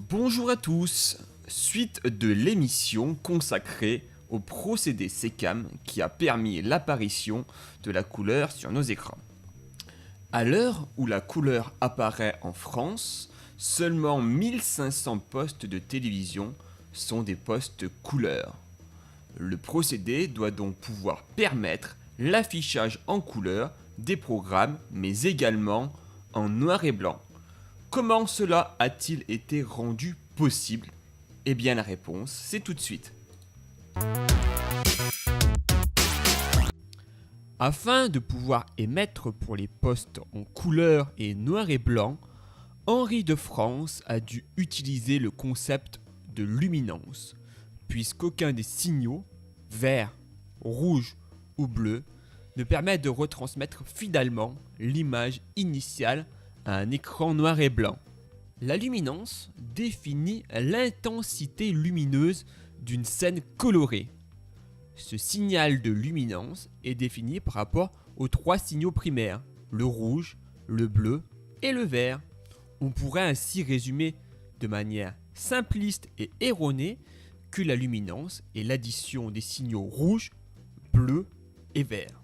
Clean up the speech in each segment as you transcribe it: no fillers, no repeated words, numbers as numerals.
Bonjour à tous, suite de l'émission consacrée au procédé SECAM qui a permis l'apparition de la couleur sur nos écrans. À l'heure où la couleur apparaît en France, seulement 1500 postes de télévision sont des postes couleur. Le procédé doit donc pouvoir permettre l'affichage en couleur des programmes, mais également en noir et blanc. Comment cela a-t-il été rendu possible ? Eh bien la réponse, c'est tout de suite. Afin de pouvoir émettre pour les postes en couleur et noir et blanc, Henri de France a dû utiliser le concept de luminance, puisqu'aucun des signaux, vert, rouge ou bleu, ne permet de retransmettre fidèlement l'image initiale à un écran noir et blanc. La luminance définit l'intensité lumineuse d'une scène colorée. Ce signal de luminance est défini par rapport aux trois signaux primaires, le rouge, le bleu et le vert. On pourrait ainsi résumer de manière simpliste et erronée que la luminance est l'addition des signaux rouge, bleu et vert.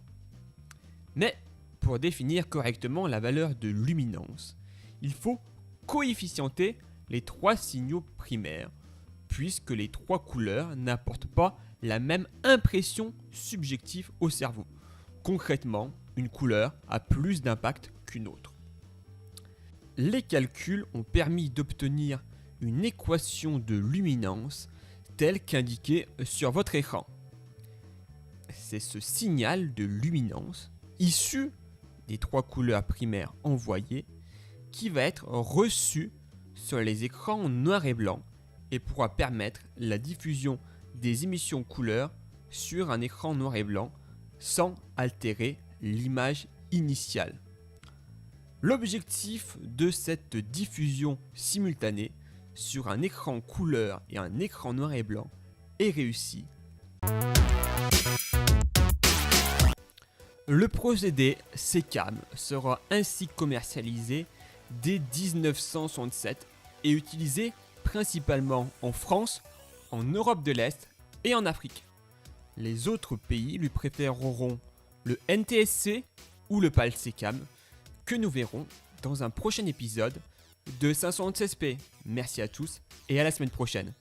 Mais pour définir correctement la valeur de luminance, il faut coefficienter les trois signaux primaires, puisque les trois couleurs n'apportent pas la même impression subjective au cerveau. Concrètement, une couleur a plus d'impact qu'une autre. Les calculs ont permis d'obtenir une équation de luminance telle qu'indiquée sur votre écran. C'est ce signal de luminance issu des trois couleurs primaires envoyées qui va être reçu sur les écrans noir et blanc et pourra permettre la diffusion des émissions couleurs sur un écran noir et blanc sans altérer l'image initiale. L'objectif de cette diffusion simultanée sur un écran couleur et un écran noir et blanc est réussi. Le procédé SECAM sera ainsi commercialisé dès 1967 et utilisé principalement en France, en Europe de l'Est et en Afrique. Les autres pays lui préféreront le NTSC ou le PAL SECAM que nous verrons dans un prochain épisode de 576p. Merci à tous et à la semaine prochaine.